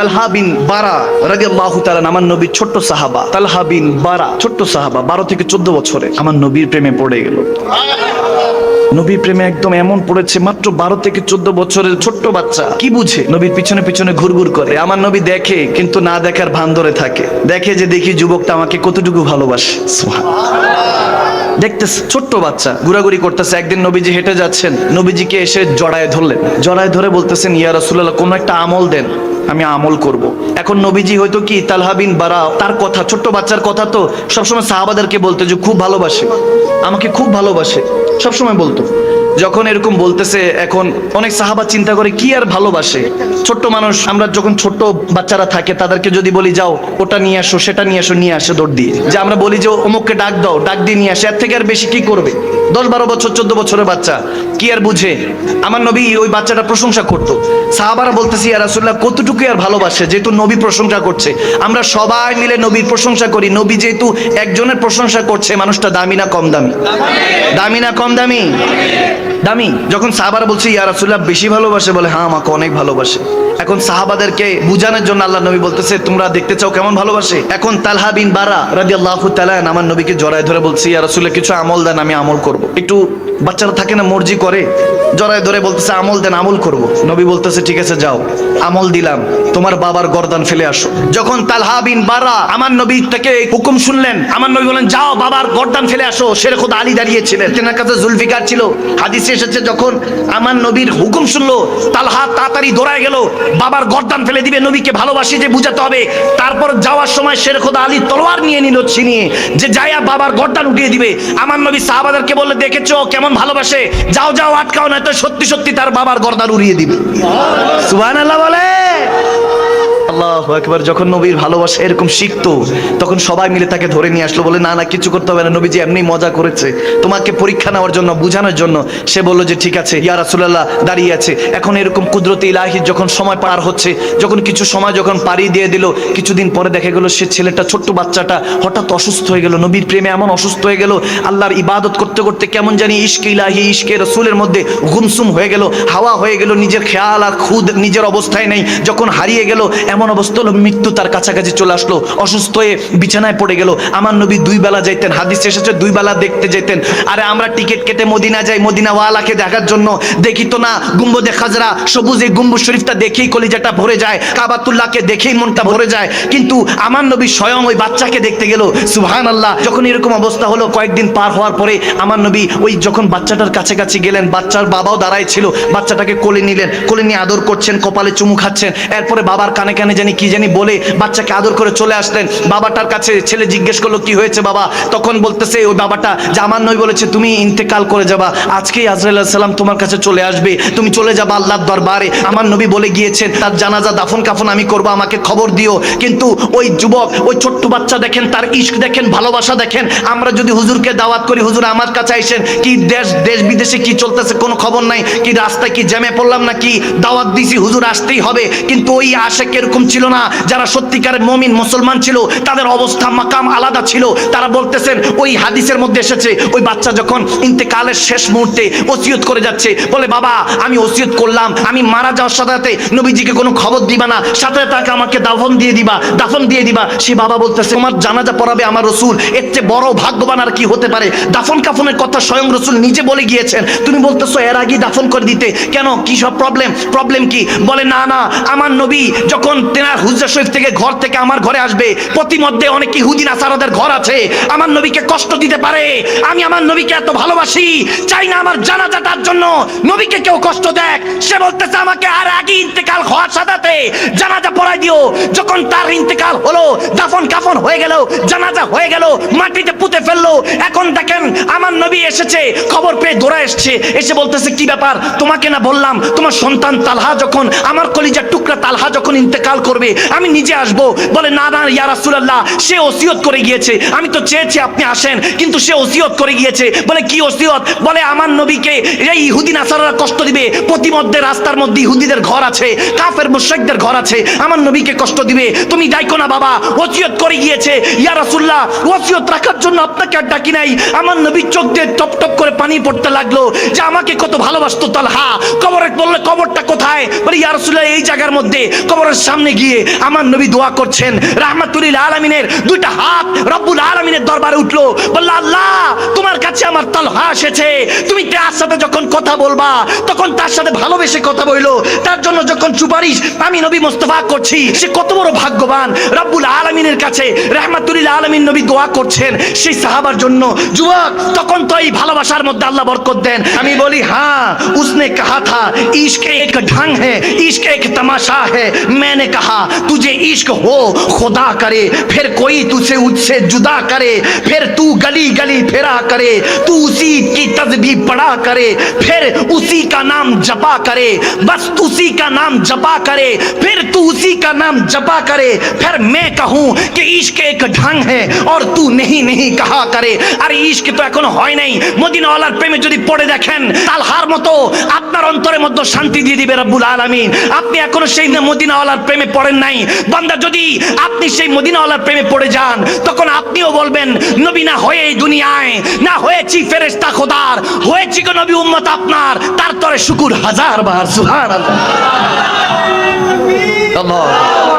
তালহা বিন বারা রাদিয়াল্লাহু তাআলা, আমার নবীর ছোট্ট সাহাবা তালহা বিন বারা, ছোট্ট সাহাবা, 12 থেকে 14 বছরে আমার নবীর প্রেমে পড়ে গেল। নবীর প্রেমে একদম এমন পড়েছে, মাত্র 12 থেকে 14 বছরের ছোট্ট বাচ্চা, কি বুঝে নবীর পিছনে পিছনে ঘুরঘুর করে। আমার নবী দেখে কিন্তু না দেখার ভান ধরে থাকে, দেখে যে দেখি যুবকটা আমাকে কতটুকু ভালোবাসে। দেখতেছে ছোট্ট বাচ্চা ঘোরাঘুরি করতেছে। একদিন নবীজি হেঁটে যাচ্ছেন, নবীজিকে এসে জড়ায় ধরলেন, জড়ায় ধরে বলতেছেন, ইয়া রাসূলুল্লাহ কোন একটা আমল দেন, আমি আমল করব। এখন নবীজি হয়তো কি তালহা বিন বারা, তার কথা, ছোট্ট বাচ্চার কথা তো সবসময় সাহাবাদেরকে বলতে যে খুব ভালোবাসে, আমাকে খুব ভালোবাসে, সবসময় বলতো। যখন এরকম বলতেছে, এখন অনেক সাহাবা চিন্তা করে কি আর ভালোবাসে, ছোট্ট মানুষ, আমরা যখন ছোট্ট বাচ্চারা থাকে তাদেরকে যদি বলি যাও ওটা নিয়ে আসো, সেটা নিয়ে আসো, নিয়ে আসে দৌড় দিয়ে, যে আমরা বলি যে অমুককে ডাক দাও, ডাক দিয়ে নিয়ে আসে, এর থেকে আর বেশি কি করবে? 10-12 বছর 14 বছরের বাচ্চা কি আর বুঝে? আমার নবী ওই বাচ্চাটা প্রশংসা করতো। সাহাবারা বলতেছি, ইয়া রাসূলুল্লাহ কতটুকু আর ভালোবাসে, যেহেতু নবী প্রশংসা করছে, আমরা সবাই মিলে নবীর প্রশংসা করি, নবী যেহেতু একজনের প্রশংসা করছে, মানুষটা দামি না কম দামি? দামি না কম দামি? দামি। যখন সাহাবারা বলছে ইয়া রাসূলুল্লাহ বেশি ভালোবাসে, বলে হ্যাঁ আমাকে অনেক ভালোবাসে। এখন সাহাবাদেরকে বুঝানোর জন্য আল্লাহ নবী বলতেছে তোমরা দেখতে চাও কেমন ভালোবাসে? এখন তালহা বিন বারা রাদিয়াল্লাহু তাআলা আমার নবীকে জড়ায় ধরে বলছে, ইয়া রাসূলুল্লাহ কিছু আমল দেন, আমি আমল করব। একটু বাচ্চারা থাকে না, মর্জি করে, জড়ায় ধরে বলতেছে আমল দেন, আমল করব। নবী বলতেছে ঠিক আছে যাও, আমল দিলাম, তোমার বাবার গর্দান ফেলে আসো। যখন তালহা বিন বারা আমার নবী থেকে হুকুম শুনলেন, আমার নবী বলেন যাও বাবার গর্দান ফেলে আসো। শের খোদা আলী দাঁড়িয়েছিলেন, তেনার কাছে জুলফিকার ছিল। হাদিসে এসেছে যখন আমার নবীর হুকুম শুনলো, তালহা তাড়াতাড়ি দৌড়ায় গেল, বাবার গর্দান ফেলে দিবে, নবীকে ভালোবাসি যে বুঝাতে হবে। তারপর যাওয়ার সময় শের খোদা আলী তলোয়ার নিয়ে নিল ছিনিয়ে, যে যাইয়া বাবার গর্দান উঠিয়ে দিবে। আমার নবী সাহাবাদেরকে বললে দেখেছো কেমন ভালোবাসে, যাও যাও আটকাও, না তো সত্যি সত্যি তার বাবার গর্দান উড়িয়ে দিবে। সুবহানাল্লাহ বলে। আল্লাহু আকবার। যখন নবীর ভালোবাসা এরকম শিখতো, তখন সবাই মিলে তাকে ধরে নিয়ে আসলো, বলে না না কিছু করতে হবে না, নবীজি এমনি মজা করেছে, তোমাকে পরীক্ষা নেওয়ার জন্য, বুঝানোর জন্য। সে বললো যে ঠিক আছে, ইয়া রাসূলুল্লাহ দাঁড়িয়ে আছে। এখন এরকম কুদরতে ইলাহি যখন সময় পার হচ্ছে, যখন কিছু সময় যখন পাড়ি দিয়ে দিল, কিছুদিন পরে দেখা গেল সে ছেলেটা, ছোট্ট বাচ্চাটা হঠাৎ অসুস্থ হয়ে গেল, নবীর প্রেমে এমন অসুস্থ হয়ে গেল, আল্লাহর ইবাদত করতে করতে কেমন জানি ইশকে ইলাহি, ইশকে রাসূলের মধ্যে গুমসুম হয়ে গেল, হাওয়া হয়ে গেল, নিজের খেয়াল আর খুদ নিজের অবস্থায় নেই, যখন হারিয়ে গেল, এমন অবস্থা হলো মৃত্যু তার কাছাকাছি চলে আসলো, অসুস্থ হয়ে বিছানায় পড়ে গেল। আমার নবী 2 বেলা যাইতেন, হাদিসে এসেছে 2 বেলা দেখতে যেতেন। আরে আমরা টিকিট কেটে মদিনা যাই, মদিনা ওয়ালাকে দেখার জন্য, দেখি তো না গুম্বদে খাজরা, সবুজ এই গম্বুজ শরীফটা দেখেই কলিজাটা ভরে যায়, কাবাতুল্লাহকে দেখেই মনটা ভরে যায়, কিন্তু আমার নবী স্বয়ং ওই বাচ্চাকে দেখতে গেল। সুবহানাল্লাহ। যখন এরকম অবস্থা হলো, কয়েকদিন পার হওয়ার পরে আমার নবী ওই যখন বাচ্চাটার কাছাকাছি গেলেন, বাচ্চার বাবাও দাঁড়ায় ছিল, বাচ্চাটাকে কোলে নিলেন, কোলে নিয়ে আদর করছেন, কপালে চুমু খাচ্ছেন, এরপরে বাবার কানে কানে জানি কি জানি বলে বাচ্চাকে আদর করে চলে আসলেন। বাবাটার কাছে ছেলে জিজ্ঞেস করলো কি হয়েছে বাবা? তখন বলতেছে ওই বাবাটা যে আমার নবী বলেছে তুমি ইন্তেকাল করে যাবা, আজকেই আজরাইল আলাইহিস সালাম তোমার কাছে চলে আসবে, তুমি চলে যাবা আল্লাহর দরবারে। আমার নবী বলে গিয়েছেন তার জানাজা দাফন কাফন আমি করব, আমাকে খবর দিও। কিন্তু ওই যুবক, ওই ছোট্ট বাচ্চা দেখেন, তার ইশক দেখেন, ভালোবাসা দেখেন। আমরা যদি হুজুরকে দাওয়াত করি, হুজুর আমার কাছে আইসেন, কি দেশ বিদেশে কি চলতেছে কোনো খবর নাই, কি রাস্তায় কি জ্যামে পড়লাম নাকি, দাওয়াত দিছি হুজুর আসতেই হবে। কিন্তু ওই আশেক এরকম ছিল না, যারা সত্যিকারের মুমিন মুসলমান ছিল, তাদের অবস্থা মাকাম আলাদা ছিল। তারা বলতেছেন ওই হাদিসের মধ্যে এসেছে, ওই বাচ্চা যখন ইন্তেকালের শেষ মুহূর্তে ওসিয়ত করে যাচ্ছে, বলে বাবা আমি ওসিয়ত করলাম, আমি মারা যাওয়ার সাথে সাথে নবীজিকে কোনো খবর দিবা না, সাথে তাকে আমাকে দাফন দিয়ে দিবা, দাফন দিয়ে দিবা। সে বাবা বলতেছে তোমার জানাজা পড়াবে আমার রাসূল, এর চেয়ে বড় ভাগ্যবান আর কি হতে পারে? দাফন কাফনের কথা স্বয়ং রাসূল নিজে বলে গিয়েছেন, তুমি বলতেছো এর আগেই দাফন করে দিতে, কেন কি সব প্রবলেম কি? বলে না না, আমার নবী যখন তেনার হুজরা শরীফ থেকে ঘর থেকে আমার ঘরে আসবে, প্রতিমধ্যে অনেক ইহুদি নাসারাদের ঘর আছে, আমার নবীকে কষ্ট দিতে পারে। আমি আমার নবীকে এত ভালোবাসি, চাই না আমার জানাজাটার জন্য নবীকে কেউ কষ্ট দেখ। সে বলতেছে আমাকে আর আগে ইন্তেকাল হওয়ার সাথে জানাজা পড়াই দিও। যখন তার ইন্তেকাল হলো, দাফন কাফন হয়ে গেল, জানাজা হয়ে গেল, মাটিতে পুঁতে ফেললো। এখন দেখেন আমার নবী এসেছে, খবর পেয়ে দৌড়া এসছে, এসে বলতেছে কি ব্যাপার, তোমাকে না বললাম তোমার সন্তান তালহা যখন, আমার কলিজার টুকরা তালহা যখন ইন্তেকাল করবে আমি নিজে আসবো। বলে না না ইয়া রাসূলুল্লাহ, সে ওসিয়ত করে গিয়েছে, আমি তো চেয়েছি আপনি আসেন, কিন্তু সে ওসিয়ত করে গিয়েছে। বলে কি ওসিয়ত? বলে আমার নবীকে এই ইহুদি নাসারারা কষ্ট দিবে, প্রতিমধ্যে রাস্তার মধ্যে ইহুদিদের ঘর আছে, কাফের মুশরিকদের ঘর আছে, আমার নবীকে কষ্ট দিবে, তুমি ডাইকো না বাবা, ওসিয়ত করে গিয়েছে। ইয়া রাসূলুল্লাহ ওসিয়ত রাখার জন্য আপনাকে আর ডাকি নাই। আমার নবীর চোখ দিয়ে টপ টপ করে পানি পড়তে লাগলো, যে আমাকে কত ভালোবাসতো তালহা। কবরে বললে কবরটা কোথায়? বলে ইয়া রাসূলুল্লাহ এই জায়গার মধ্যে। কবরের সামনে গিয়ে আমার নবী দোয়া করছেন, রাহমাতুল লিল আলামিনের দুইটা হাত রব্বুল আলামিনের দরবারে উঠলো, বলল আল্লাহ তোমার কাছে আমার তালহা এসেছে, তুমি তার সাথে যখন কথা বলবা তখন তার সাথে ভালোবেসে কথা বললো, তার জন্য যখন সুপারিশ আমি নবী মুস্তাফা করছি, সে কত বড় ভাগ্যবান। রব্বুল আলামিনের কাছে রাহমাতুল লিল আলামিন নবী দোয়া করছেন সেই সাহাবার জন্য। যুবক, তখন তো এই ভালোবাসার মধ্যে আল্লাহ বরকত দেন। আমি বলি হ্যাঁ, उसने कहा था इश्क एक ढंग है, इश्क एक तमाशा है, मैंने कहा तुझे इश्क हो खुदा करे, फिर कोई तुझसे उससे जुदा करे, फिर तू गली गली फिरा करे, तू उसी की तस्बीह पढ़ा करे, फिर उसी का नाम जपा करे, बस उसी का नाम जपा करे, फिर तू उसी का नाम जपा करे, फिर मैं कहूँ कि इश्क एक ढंग है और तू नहीं नहीं कहा करे। अरे इश्क तो এখনো হয় নাই, মদিনাওয়ালার প্রেমে যদি পড়ে দেখেন তালহার মতো আপনার অন্তরের মধ্যে শান্তি দিয়ে দিবে রব্বুল আলামিন। আপনি এখনো সেই মদিনাওয়ালার প্রেমে পড়েন নাই, বান্দা যদি আপনি সেই মদিনাওয়ালার প্রেমে পড়ে যান তখন আপনিও বলবেন নবী না হয়ে এই দুনিয়ায় না হয়েছি ফেরেশতা খোদার, হয়েছি গো নবী উম্মত আপনার, তার তরে শুকুর হাজার বার। সুবহানাল্লাহ। আল্লাহ